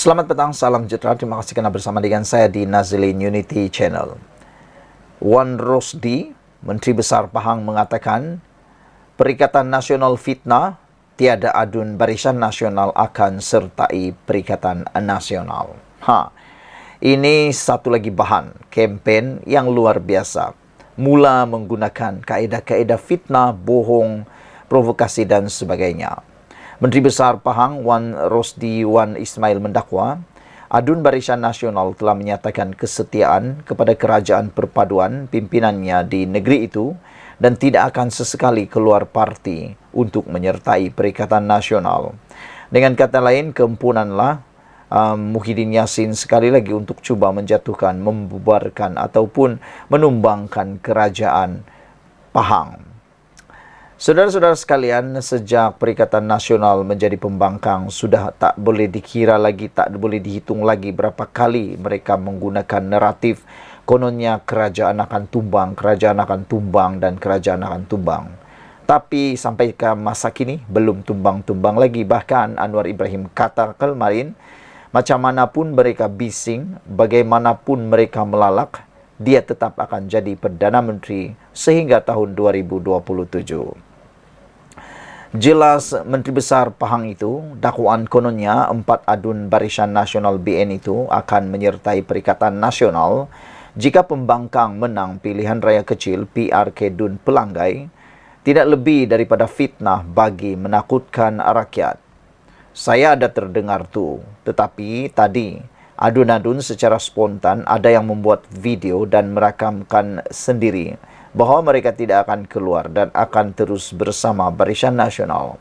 Selamat petang, salam sejahtera. Terima kasih kerana bersama dengan saya di Nazilin Unity Channel. Wan Rosdi, Menteri Besar Pahang mengatakan, Perikatan Nasional fitnah, tiada adun Barisan Nasional akan sertai Perikatan Nasional. Ini satu lagi bahan kempen yang luar biasa. Mula menggunakan kaedah-kaedah fitnah, bohong, provokasi dan sebagainya. Menteri Besar Pahang Wan Rosdi Wan Ismail mendakwa, Adun Barisan Nasional telah menyatakan kesetiaan kepada kerajaan perpaduan pimpinannya di negeri itu dan tidak akan sesekali keluar parti untuk menyertai Perikatan Nasional. Dengan kata lain, keempunanlah Muhyiddin Yassin sekali lagi untuk cuba menjatuhkan, membubarkan ataupun menumbangkan kerajaan Pahang. Saudara-saudara sekalian, sejak Perikatan Nasional menjadi pembangkang, sudah tak boleh dikira lagi, tak boleh dihitung lagi berapa kali mereka menggunakan naratif kononnya kerajaan akan tumbang dan kerajaan akan tumbang. Tapi sampai ke masa kini belum tumbang-tumbang lagi. Bahkan Anwar Ibrahim kata kemarin, macam manapun mereka bising, bagaimanapun mereka melalak, dia tetap akan jadi Perdana Menteri sehingga tahun 2027. Jelas Menteri Besar Pahang itu, dakwaan kononnya 4 adun Barisan Nasional BN itu akan menyertai Perikatan Nasional jika pembangkang menang pilihan raya kecil PRK Dun Pelanggai, tidak lebih daripada fitnah bagi menakutkan rakyat. Saya ada terdengar tu, tetapi tadi adun-adun secara spontan ada yang membuat video dan merakamkan sendiri bahawa mereka tidak akan keluar dan akan terus bersama Barisan Nasional.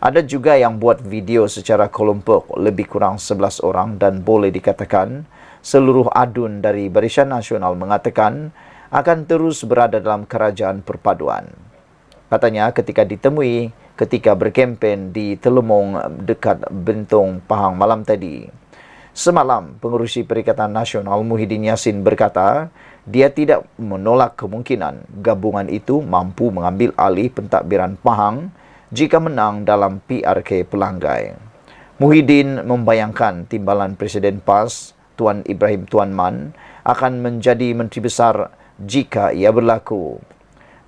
Ada juga yang buat video secara kelompok lebih kurang 11 orang dan boleh dikatakan seluruh adun dari Barisan Nasional mengatakan akan terus berada dalam kerajaan perpaduan. Katanya ketika berkempen di Telemong dekat Bentong Pahang malam tadi. Semalam, pengerusi Perikatan Nasional Muhyiddin Yassin berkata, dia tidak menolak kemungkinan gabungan itu mampu mengambil alih pentadbiran Pahang jika menang dalam PRK Pelanggai. Muhyiddin membayangkan timbalan Presiden PAS, Tuan Ibrahim Tuan Man, akan menjadi Menteri Besar jika ia berlaku.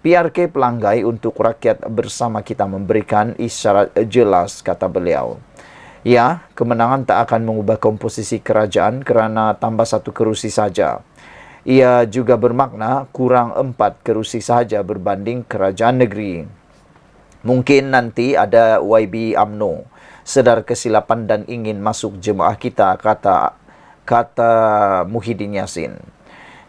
PRK Pelanggai untuk rakyat bersama kita memberikan isyarat jelas, kata beliau. Ya, kemenangan tak akan mengubah komposisi kerajaan kerana tambah 1 kerusi saja. Ia juga bermakna kurang 4 kerusi sahaja berbanding kerajaan negeri. Mungkin nanti ada YB UMNO sedar kesilapan dan ingin masuk jemaah kita, kata Muhyiddin Yassin.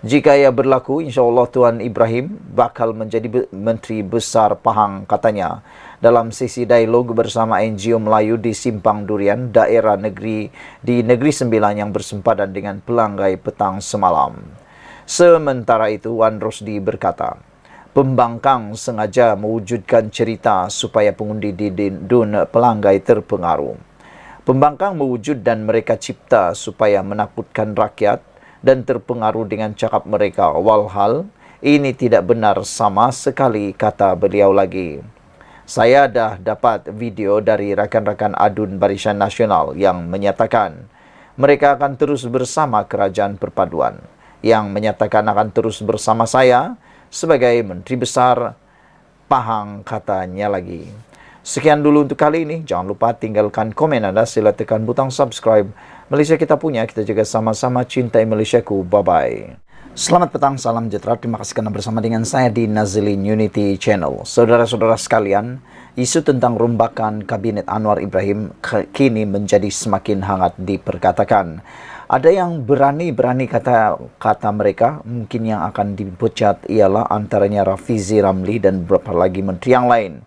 Jika ia berlaku, insyaAllah Tuan Ibrahim bakal menjadi Menteri Besar Pahang, katanya, dalam sesi dialog bersama NGO Melayu di Simpang Durian, daerah negeri di Negeri Sembilan yang bersempadan dengan Pelanggai petang semalam. Sementara itu, Wan Rosdi berkata, pembangkang sengaja mewujudkan cerita supaya pengundi di Dun Pelanggai terpengaruh. Pembangkang mewujud dan mereka cipta supaya menakutkan rakyat dan terpengaruh dengan cakap mereka. Walhal, ini tidak benar sama sekali, kata beliau lagi. Saya dah dapat video dari rakan-rakan adun Barisan Nasional yang menyatakan mereka akan terus bersama kerajaan perpaduan, yang menyatakan akan terus bersama saya sebagai Menteri Besar Pahang, katanya lagi. Sekian dulu untuk kali ini. Jangan lupa tinggalkan komen anda, sila tekan butang subscribe. Malaysia kita punya, kita juga sama-sama cintai Malaysiaku. Bye-bye. Selamat petang, salam sejahtera. Terima kasih kerana bersama dengan saya di Nazilin Unity Channel. Saudara-saudara sekalian, isu tentang rombakan Kabinet Anwar Ibrahim kini menjadi semakin hangat diperkatakan. Ada yang berani kata mereka, mungkin yang akan dipecat ialah antaranya Rafizi Ramli dan beberapa lagi menteri yang lain.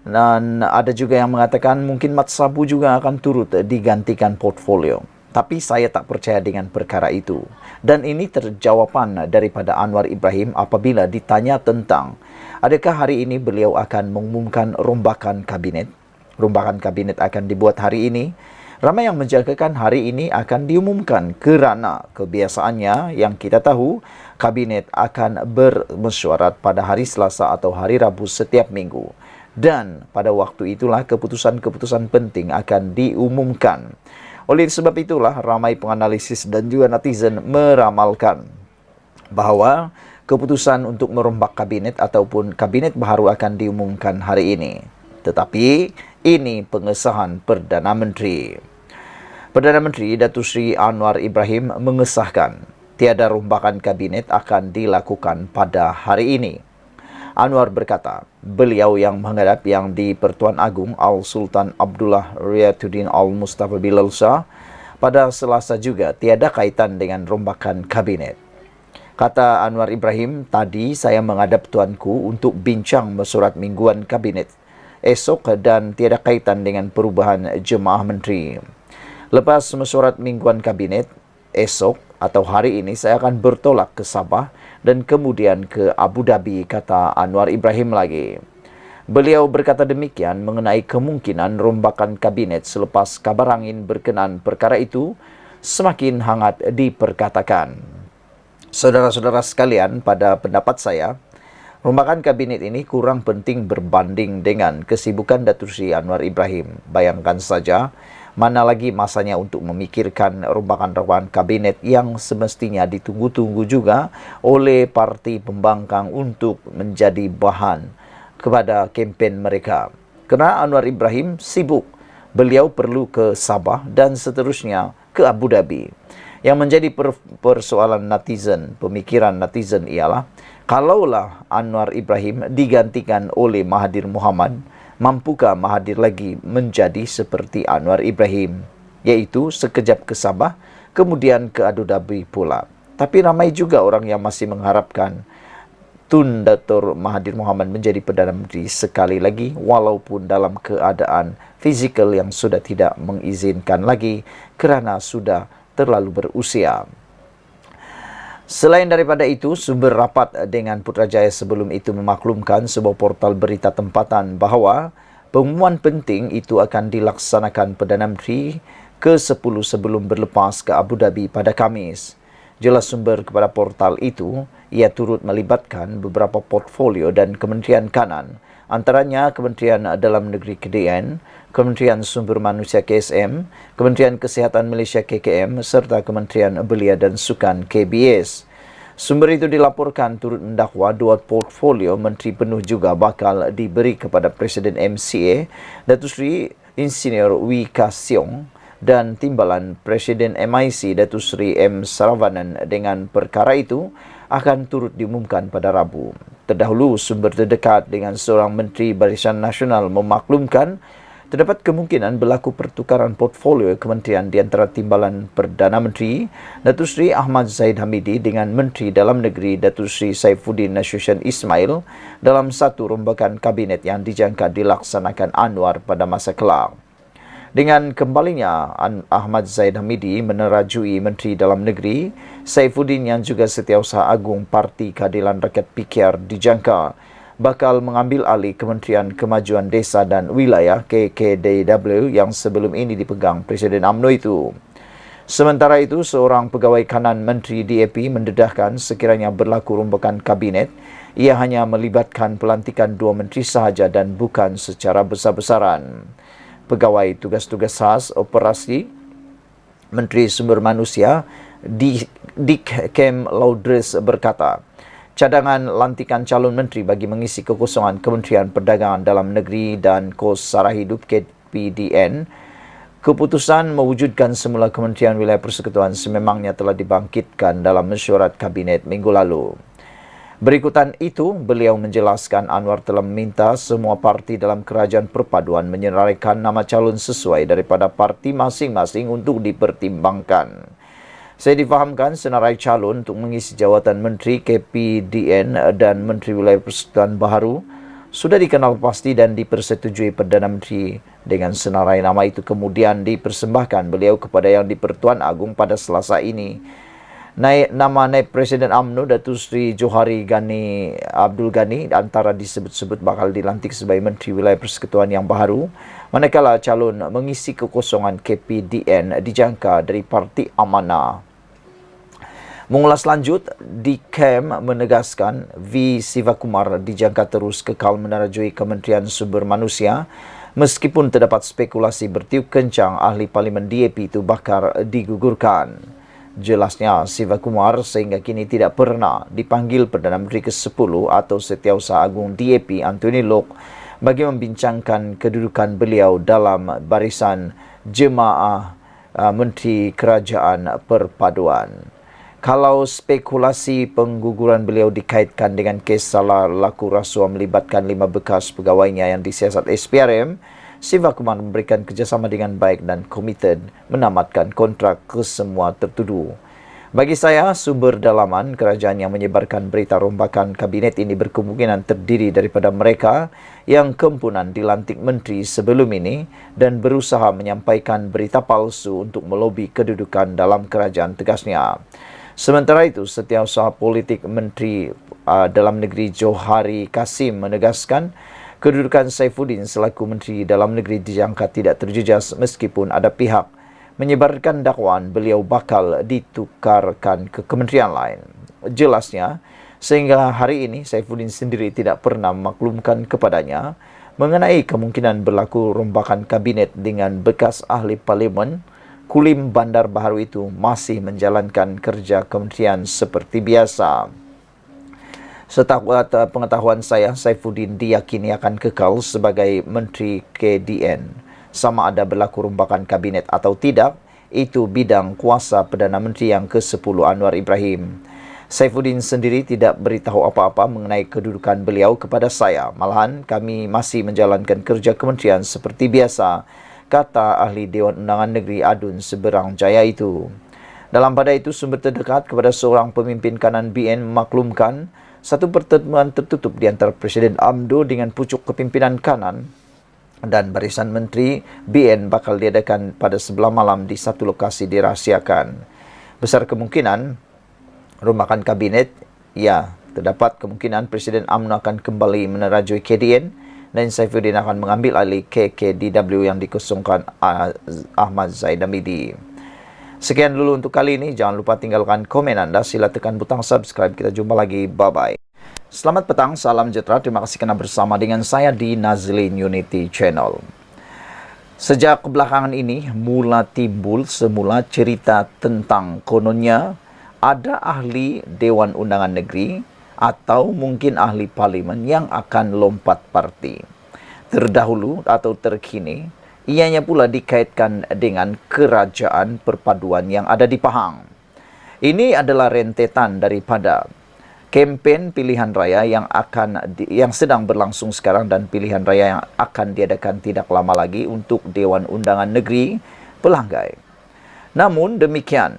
Dan ada juga yang mengatakan mungkin Mat Sabu juga akan turut digantikan portfolio. Tapi saya tak percaya dengan perkara itu. Dan ini terjawapan daripada Anwar Ibrahim apabila ditanya tentang adakah hari ini beliau akan mengumumkan rombakan kabinet. Rombakan kabinet akan dibuat hari ini. Ramai yang menjangkakan hari ini akan diumumkan kerana kebiasaannya yang kita tahu kabinet akan bermesyuarat pada hari Selasa atau hari Rabu setiap minggu. Dan pada waktu itulah keputusan-keputusan penting akan diumumkan. Oleh sebab itulah ramai penganalisis dan juga netizen meramalkan bahawa keputusan untuk merombak kabinet ataupun kabinet baru akan diumumkan hari ini. Tetapi ini pengesahan Perdana Menteri. Perdana Menteri Datuk Seri Anwar Ibrahim mengesahkan tiada rombakan kabinet akan dilakukan pada hari ini. Anwar berkata, beliau yang menghadap yang di-Pertuan Agong Al-Sultan Abdullah Riyatuddin Al-Mustafa Bilal Shah pada Selasa juga tiada kaitan dengan rombakan kabinet. Kata Anwar Ibrahim, tadi saya menghadap tuanku untuk bincang mesyuarat mingguan kabinet esok dan tiada kaitan dengan perubahan jemaah menteri. Lepas mesyuarat mingguan kabinet esok atau hari ini saya akan bertolak ke Sabah dan kemudian ke Abu Dhabi, kata Anwar Ibrahim lagi. Beliau berkata demikian mengenai kemungkinan rombakan kabinet selepas kabar angin berkenaan perkara itu semakin hangat diperkatakan. Saudara-saudara sekalian, pada pendapat saya, rombakan kabinet ini kurang penting berbanding dengan kesibukan Datuk Seri Anwar Ibrahim. Bayangkan saja, mana lagi masanya untuk memikirkan rombakan-rombakan kabinet yang semestinya ditunggu-tunggu juga oleh parti pembangkang untuk menjadi bahan kepada kempen mereka. Kerana Anwar Ibrahim sibuk, beliau perlu ke Sabah dan seterusnya ke Abu Dhabi. Yang menjadi persoalan netizen, pemikiran netizen ialah, kalaulah Anwar Ibrahim digantikan oleh Mahathir Mohamad, mampukah Mahathir lagi menjadi seperti Anwar Ibrahim, iaitu sekejap ke Sabah, kemudian ke Abu Dhabi pula. Tapi ramai juga orang yang masih mengharapkan Tun Datuk Mahathir Mohamad menjadi Perdana Menteri sekali lagi, walaupun dalam keadaan fizikal yang sudah tidak mengizinkan lagi kerana sudah terlalu berusia. Selain daripada itu, sumber rapat dengan Putrajaya sebelum itu memaklumkan sebuah portal berita tempatan bahawa pengumuman penting itu akan dilaksanakan Perdana Menteri ke-10 sebelum berlepas ke Abu Dhabi pada Khamis. Jelas sumber kepada portal itu, ia turut melibatkan beberapa portfolio dan kementerian kanan, antaranya Kementerian Dalam Negeri KDN, Kementerian Sumber Manusia KSM, Kementerian Kesihatan Malaysia KKM serta Kementerian Belia dan Sukan KBS. Sumber itu dilaporkan turut mendakwa dua portfolio menteri penuh juga bakal diberi kepada Presiden MCA Datuk Seri Insinyur Wee Ka Siong dan timbalan Presiden MIC Datuk Seri M. Saravanan. Dengan perkara itu akan turut diumumkan pada Rabu. Terdahulu, sumber terdekat dengan seorang Menteri Barisan Nasional memaklumkan terdapat kemungkinan berlaku pertukaran portfolio kementerian di antara timbalan Perdana Menteri Datuk Seri Ahmad Zahid Hamidi dengan Menteri Dalam Negeri Datuk Seri Saifuddin Nasution Ismail dalam satu rombakan kabinet yang dijangka dilaksanakan Anwar pada masa kelak. Dengan kembalinya Ahmad Zahid Hamidi menerajui Menteri Dalam Negeri, Saifuddin yang juga Setiausaha Agung Parti Keadilan Rakyat PKR dijangka bakal mengambil alih Kementerian Kemajuan Desa dan Wilayah KKDW yang sebelum ini dipegang Presiden UMNO itu. Sementara itu, seorang pegawai kanan Menteri DAP mendedahkan sekiranya berlaku rombakan kabinet, ia hanya melibatkan pelantikan dua menteri sahaja dan bukan secara besar-besaran. Pegawai tugas-tugas khas operasi Menteri Sumber Manusia Dick Kem Laudres berkata, cadangan lantikan calon menteri bagi mengisi kekosongan Kementerian Perdagangan Dalam Negeri dan Kos Sara Hidup KPDN, keputusan mewujudkan semula Kementerian Wilayah Persekutuan sememangnya telah dibangkitkan dalam mesyuarat kabinet minggu lalu. Berikutan itu, beliau menjelaskan Anwar telah meminta semua parti dalam kerajaan perpaduan menyerahkan nama calon sesuai daripada parti masing-masing untuk dipertimbangkan. Saya difahamkan senarai calon untuk mengisi jawatan Menteri KPDN dan Menteri Wilayah Persekutuan baharu sudah dikenal pasti dan dipersetujui Perdana Menteri. Dengan senarai nama itu kemudian dipersembahkan beliau kepada Yang di-Pertuan Agong pada Selasa ini. Nama naib Presiden UMNO Datuk Seri Johari Ghani Abdul Ghani antara disebut-sebut bakal dilantik sebagai Menteri Wilayah Persekutuan yang baharu, manakala calon mengisi kekosongan KPDN dijangka dari Parti Amanah. Mengulas lanjut, Dikem menegaskan V. Sivakumar dijangka terus kekal menerajui Kementerian Sumber Manusia Meskipun terdapat spekulasi bertiup kencang ahli Parlimen DAP itu bakal digugurkan. Jelasnya, Siva Kumar sehingga kini tidak pernah dipanggil Perdana Menteri ke-10 atau Setiausaha Agung DAP Anthony Lok bagi membincangkan kedudukan beliau dalam barisan jemaah Menteri Kerajaan Perpaduan. Kalau spekulasi pengguguran beliau dikaitkan dengan kes salah laku rasuah melibatkan 5 bekas pegawainya yang disiasat SPRM, Siva Kumar memberikan kerjasama dengan baik dan komited menamatkan kontrak ke semua tertuduh. Bagi saya, sumber dalaman kerajaan yang menyebarkan berita rombakan kabinet ini berkemungkinan terdiri daripada mereka yang kempunan dilantik menteri sebelum ini dan berusaha menyampaikan berita palsu untuk melobi kedudukan dalam kerajaan, tegasnya. Sementara itu, Setiausaha Politik Menteri Dalam Negeri Johari Kasim menegaskan kedudukan Saifuddin selaku Menteri Dalam Negeri dijangka tidak terjejas meskipun ada pihak menyebarkan dakwaan beliau bakal ditukarkan ke kementerian lain. Jelasnya, sehingga hari ini Saifuddin sendiri tidak pernah memaklumkan kepadanya mengenai kemungkinan berlaku rombakan kabinet dengan bekas ahli parlimen Kulim Bandar Baharu itu masih menjalankan kerja kementerian seperti biasa. Setahu pengetahuan saya, Saifuddin diyakini akan kekal sebagai Menteri KDN. Sama ada berlaku rombakan kabinet atau tidak, itu bidang kuasa Perdana Menteri yang ke-10 Anwar Ibrahim. Saifuddin sendiri tidak beritahu apa-apa mengenai kedudukan beliau kepada saya. Malahan kami masih menjalankan kerja kementerian seperti biasa, kata ahli Dewan Undangan Negeri Adun Seberang Jaya itu. Dalam pada itu, sumber terdekat kepada seorang pemimpin kanan BN memaklumkan satu pertemuan tertutup di antara Presiden UMNO dengan pucuk kepimpinan kanan dan barisan menteri BN bakal diadakan pada sebelah malam di satu lokasi dirahsiakan. Besar kemungkinan rombakan kabinet, ya, terdapat kemungkinan Presiden UMNO akan kembali menerajui KDN dan Saifuddin akan mengambil alih KKDW yang dikosongkan Ahmad Zaid Hamidi. Sekian dulu untuk kali ini. Jangan lupa tinggalkan komen anda. Sila tekan butang subscribe. Kita jumpa lagi. Bye-bye. Selamat petang. Salam sejahtera. Terima kasih kerana bersama dengan saya di Nazlin Unity Channel. Sejak belakangan ini mula timbul semula cerita tentang kononnya ada ahli Dewan Undangan Negeri atau mungkin ahli parlimen yang akan lompat parti. Terdahulu atau terkini, ianya pula dikaitkan dengan kerajaan perpaduan yang ada di Pahang. Ini adalah rentetan daripada kempen pilihan raya yang sedang berlangsung sekarang dan pilihan raya yang akan diadakan tidak lama lagi untuk Dewan Undangan Negeri Pelanggai. Namun demikian,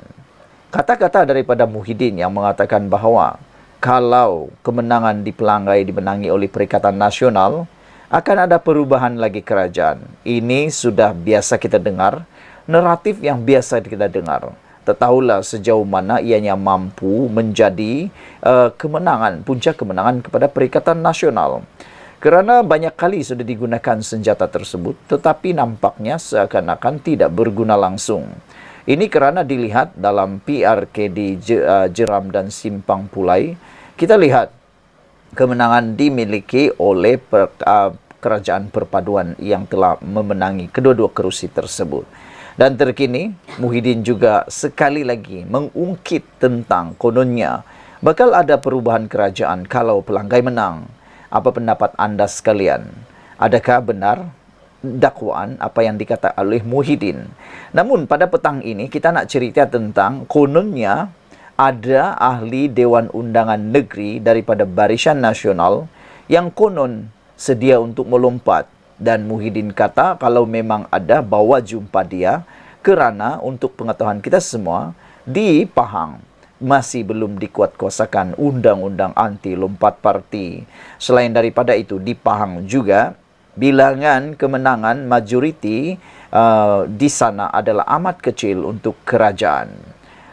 kata-kata daripada Muhyiddin yang mengatakan bahawa kalau kemenangan di Pelanggai dimenangi oleh Perikatan Nasional, akan ada perubahan lagi kerajaan. Ini sudah biasa kita dengar, naratif yang biasa kita dengar. Tetahulah sejauh mana ianya mampu menjadi puncak kemenangan kepada Perikatan Nasional. Kerana banyak kali sudah digunakan senjata tersebut, tetapi nampaknya seakan-akan tidak berguna langsung. Ini kerana dilihat dalam PRK di Jeram dan Simpang Pulai, kita lihat kemenangan dimiliki oleh kerajaan perpaduan yang telah memenangi kedua-dua kerusi tersebut. Dan terkini, Muhyiddin juga sekali lagi mengungkit tentang kononnya bakal ada perubahan kerajaan kalau Pelanggai menang. Apa pendapat anda sekalian? Adakah benar dakwaan apa yang dikatakan oleh Muhyiddin? Namun pada petang ini kita nak cerita tentang kononnya ada ahli Dewan Undangan Negeri daripada Barisan Nasional yang konon sedia untuk melompat, dan Muhyiddin kata kalau memang ada, bawa jumpa dia kerana untuk pengetahuan kita semua di Pahang masih belum dikuatkuasakan undang-undang anti lompat parti. Selain daripada itu, di Pahang juga bilangan kemenangan majoriti di sana adalah amat kecil untuk kerajaan.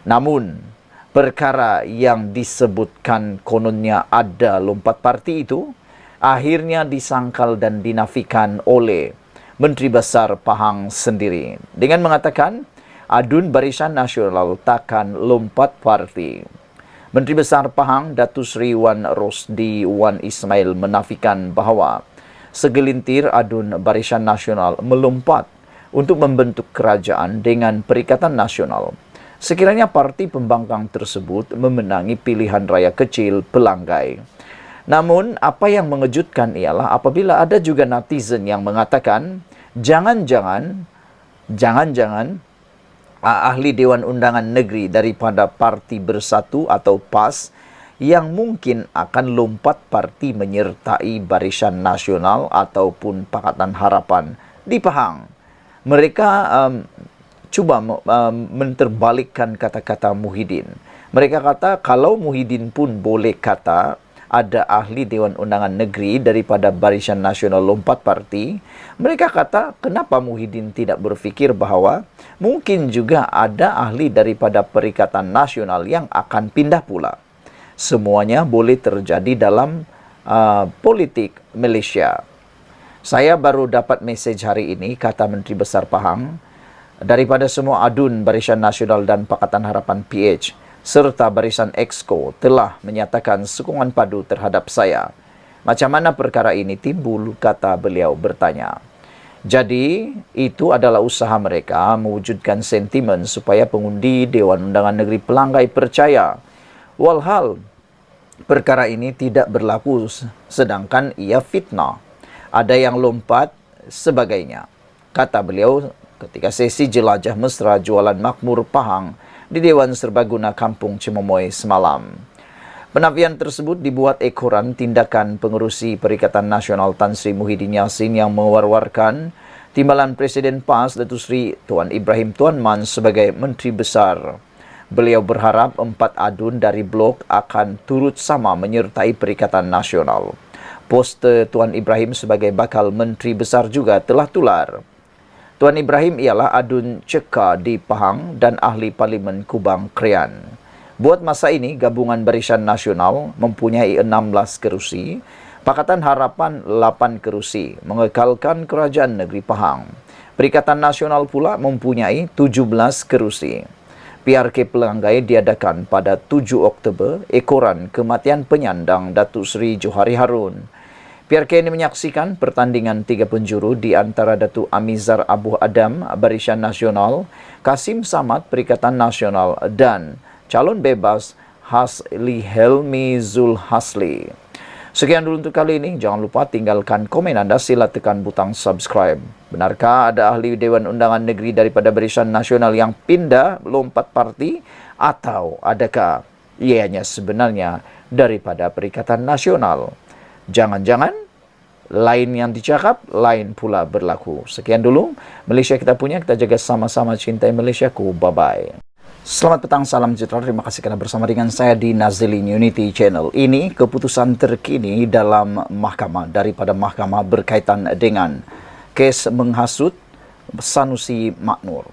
Namun, perkara yang disebutkan kononnya ada lompat parti itu akhirnya disangkal dan dinafikan oleh Menteri Besar Pahang sendiri dengan mengatakan adun Barisan Nasional takkan lompat parti. Menteri Besar Pahang Datuk Seri Wan Rosdi Wan Ismail menafikan bahawa segelintir adun Barisan Nasional melompat untuk membentuk kerajaan dengan Perikatan Nasional. Sekiranya parti pembangkang tersebut memenangi pilihan raya kecil Pelanggai. Namun, apa yang mengejutkan ialah apabila ada juga netizen yang mengatakan, jangan-jangan ahli Dewan Undangan Negeri daripada Parti Bersatu atau PAS yang mungkin akan lompat parti menyertai Barisan Nasional ataupun Pakatan Harapan di Pahang. Mereka cuba menterbalikkan kata-kata Muhyiddin. Mereka kata kalau Muhyiddin pun boleh kata ada ahli Dewan Undangan Negeri daripada Barisan Nasional lompat parti, mereka kata kenapa Muhyiddin tidak berfikir bahawa mungkin juga ada ahli daripada Perikatan Nasional yang akan pindah pula. Semuanya boleh terjadi dalam politik Malaysia. Saya baru dapat mesej hari ini, kata Menteri Besar Pahang, daripada semua adun Barisan Nasional dan Pakatan Harapan PH serta Barisan Exco telah menyatakan sokongan padu terhadap saya. Macam mana perkara ini timbul, kata beliau bertanya. Jadi, itu adalah usaha mereka mewujudkan sentimen supaya pengundi Dewan Undangan Negeri Pelanggai percaya. Walhal, perkara ini tidak berlaku sedangkan ia fitnah. Ada yang lompat sebagainya, kata beliau ketika sesi jelajah mesra jualan makmur Pahang di Dewan Serbaguna Kampung Cemomoy semalam. Penafian tersebut dibuat ekoran tindakan pengerusi Perikatan Nasional Tan Sri Muhyiddin Yassin yang mewar-warkan timbalan Presiden PAS Datuk Seri Tuan Ibrahim Tuan Man sebagai Menteri Besar. Beliau berharap 4 adun dari blok akan turut sama menyertai Perikatan Nasional. Poster Tuan Ibrahim sebagai bakal Menteri Besar juga telah tular. Tuan Ibrahim ialah adun Ceka di Pahang dan ahli Parlimen Kubang Krian. Buat masa ini, Gabungan Barisan Nasional mempunyai 16 kerusi, Pakatan Harapan 8 kerusi, mengekalkan Kerajaan Negeri Pahang. Perikatan Nasional pula mempunyai 17 kerusi. PRK Pelanggai diadakan pada 7 Oktober, ekoran kematian penyandang Datuk Seri Johari Harun. PRK ini menyaksikan pertandingan 3 penjuru di antara Datuk Amizar Abu Adam Barisan Nasional, Kasim Samad Perikatan Nasional dan calon bebas Hasli Helmi Zul Hasli. Sekian dulu untuk kali ini. Jangan lupa tinggalkan komen anda, sila tekan butang subscribe. Benarkah ada ahli Dewan Undangan Negeri daripada Barisan Nasional yang pindah lompat parti? Atau adakah ianya sebenarnya daripada Perikatan Nasional? Jangan-jangan lain yang dicakap, lain pula berlaku. Sekian dulu Malaysia kita punya, kita jaga sama-sama cintai Malaysiaku. Bye-bye. Selamat petang, salam sejahtera. Terima kasih kerana bersama dengan saya di Nazilin Unity Channel. Ini keputusan terkini dalam mahkamah daripada mahkamah berkaitan dengan kes menghasut Sanusi Maknur.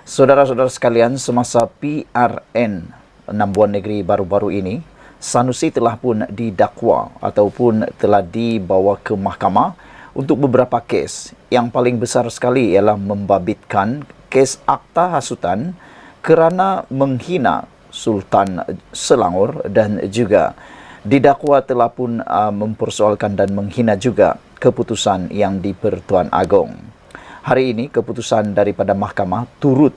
Saudara-saudara sekalian, semasa PRN 6 bulan negeri baru-baru ini, Sanusi telah pun didakwa ataupun telah dibawa ke mahkamah untuk beberapa kes. Yang paling besar sekali ialah membabitkan kes akta hasutan kerana menghina Sultan Selangor dan juga didakwa telah pun mempersoalkan dan menghina juga keputusan yang di Pertuan Agong. Hari ini keputusan daripada mahkamah turut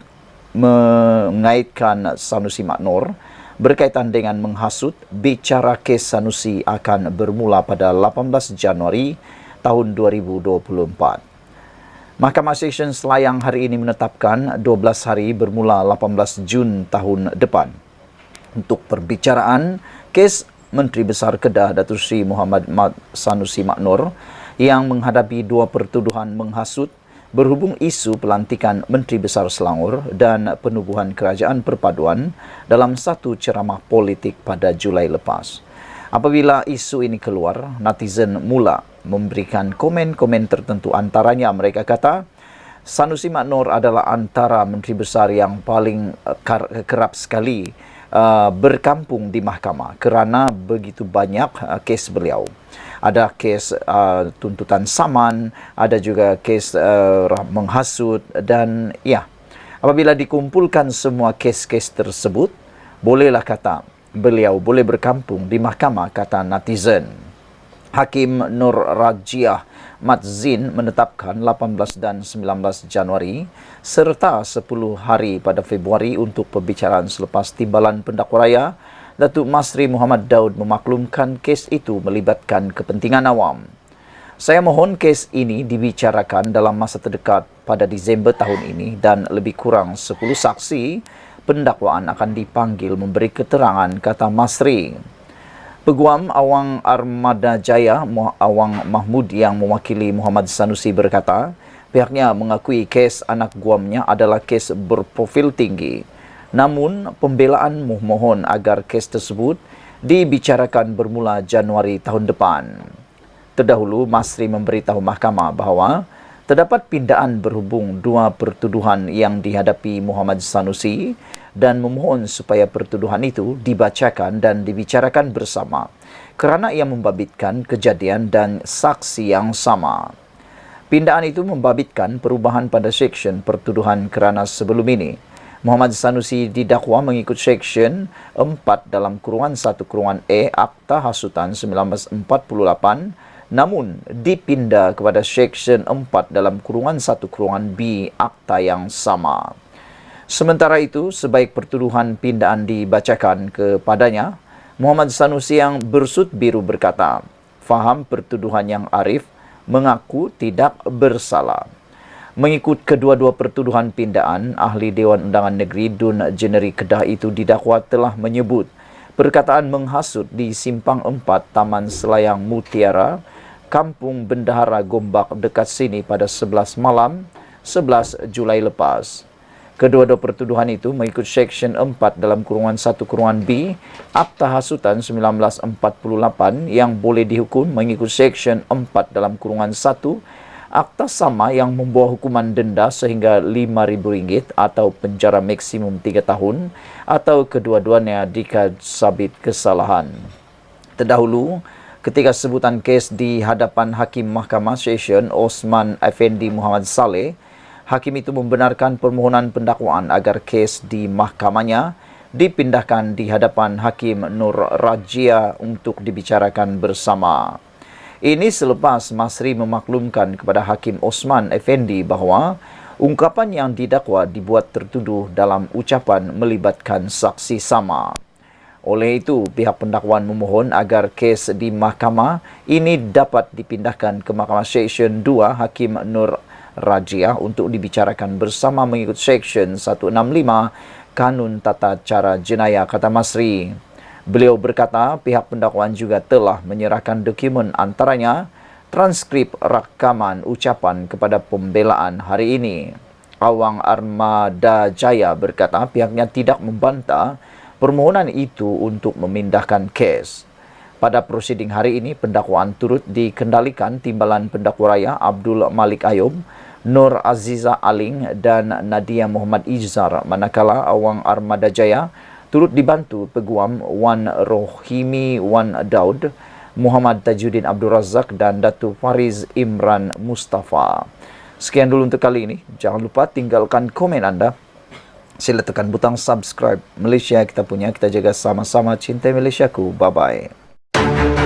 mengaitkan Sanusi Maknur berkaitan dengan menghasut. Bicara kes Sanusi akan bermula pada 18 Januari tahun 2024. Mahkamah Session Selayang hari ini menetapkan 12 hari bermula 18 Jun tahun depan untuk perbicaraan kes Menteri Besar Kedah Datuk Seri Muhammad Sanusi Maknur yang menghadapi 2 pertuduhan menghasut berhubung isu pelantikan Menteri Besar Selangor dan penubuhan Kerajaan Perpaduan dalam satu ceramah politik pada Julai lepas. Apabila isu ini keluar, netizen mula memberikan komen-komen tertentu. Antaranya mereka kata, Sanusi Maknur adalah antara Menteri Besar yang paling kerap sekali berkampung di mahkamah kerana begitu banyak kes beliau. Ada kes tuntutan saman, ada juga kes menghasut dan ya, apabila dikumpulkan semua kes-kes tersebut, bolehlah kata beliau boleh berkampung di mahkamah, kata netizen. Hakim Nur Rajiah Madzin menetapkan 18 dan 19 Januari serta 10 hari pada Februari untuk pembicaraan selepas timbalan pendakwa raya. Datuk Masri Muhammad Daud memaklumkan kes itu melibatkan kepentingan awam. Saya mohon kes ini dibicarakan dalam masa terdekat pada Disember tahun ini dan lebih kurang 10 saksi pendakwaan akan dipanggil memberi keterangan, kata Masri. Peguam Awang Armada Jaya Awang Mahmud yang mewakili Muhammad Sanusi berkata, pihaknya mengakui kes anak guamnya adalah kes berprofil tinggi. Namun, pembelaan memohon agar kes tersebut dibicarakan bermula Januari tahun depan. Terdahulu, Masri memberitahu mahkamah bahawa terdapat pindaan berhubung dua pertuduhan yang dihadapi Muhammad Sanusi dan memohon supaya pertuduhan itu dibacakan dan dibicarakan bersama kerana ia membabitkan kejadian dan saksi yang sama. Pindaan itu membabitkan perubahan pada seksyen pertuduhan kerana sebelum ini Muhammad Sanusi didakwa mengikut seksyen 4 dalam kurungan 1 kurungan E Akta Hasutan 1948 namun dipindah kepada seksyen 4 dalam kurungan 1 kurungan B akta yang sama. Sementara itu, sebaik pertuduhan pindaan dibacakan kepadanya, Muhammad Sanusi yang bersut biru berkata, faham pertuduhan yang arif, mengaku tidak bersalah. Mengikut kedua-dua pertuduhan pindaan, Ahli Dewan Undangan Negeri Dun Jeneri Kedah itu didakwa telah menyebut perkataan menghasut di Simpang 4 Taman Selayang Mutiara, Kampung Bendahara Gombak dekat sini pada 11 malam 11 Julai lepas. Kedua-dua pertuduhan itu mengikut seksyen 4 dalam kurungan 1 kurungan B Akta Hasutan 1948 yang boleh dihukum mengikut seksyen 4 dalam kurungan 1 akta sama yang membawa hukuman denda sehingga RM5,000 atau penjara maksimum 3 tahun atau kedua-duanya dikasabit kesalahan. Terdahulu, ketika sebutan kes di hadapan Hakim Mahkamah Session Osman Effendi Muhammad Saleh, Hakim itu membenarkan permohonan pendakwaan agar kes di mahkamahnya dipindahkan di hadapan Hakim Nur Rajia untuk dibicarakan bersama. Ini selepas Masri memaklumkan kepada Hakim Osman Effendi bahawa ungkapan yang didakwa dibuat tertuduh dalam ucapan melibatkan saksi sama. Oleh itu, pihak pendakwaan memohon agar kes di mahkamah ini dapat dipindahkan ke Mahkamah Seksyen 2 Hakim Nur Rajia untuk dibicarakan bersama mengikut Seksyen 165 Kanun Tata Cara Jenayah, kata Masri. Beliau berkata pihak pendakwaan juga telah menyerahkan dokumen antaranya transkrip rakaman ucapan kepada pembelaan hari ini. Awang Armada Jaya berkata pihaknya tidak membantah permohonan itu untuk memindahkan kes. Pada prosiding hari ini, pendakwaan turut dikendalikan Timbalan Pendakwa Raya Abdul Malik Ayub, Nur Aziza Aling dan Nadia Muhammad Izhar, manakala Awang Armada Jaya turut dibantu Peguam Wan Rohimi Wan Daud, Muhammad Tajuddin Abdul Razak dan Datuk Fariz Imran Mustafa. Sekian dulu untuk kali ini. Jangan lupa tinggalkan komen anda. Sila tekan butang subscribe. Malaysia kita punya, kita jaga sama-sama. Cintai Malaysiaku. Bye-bye.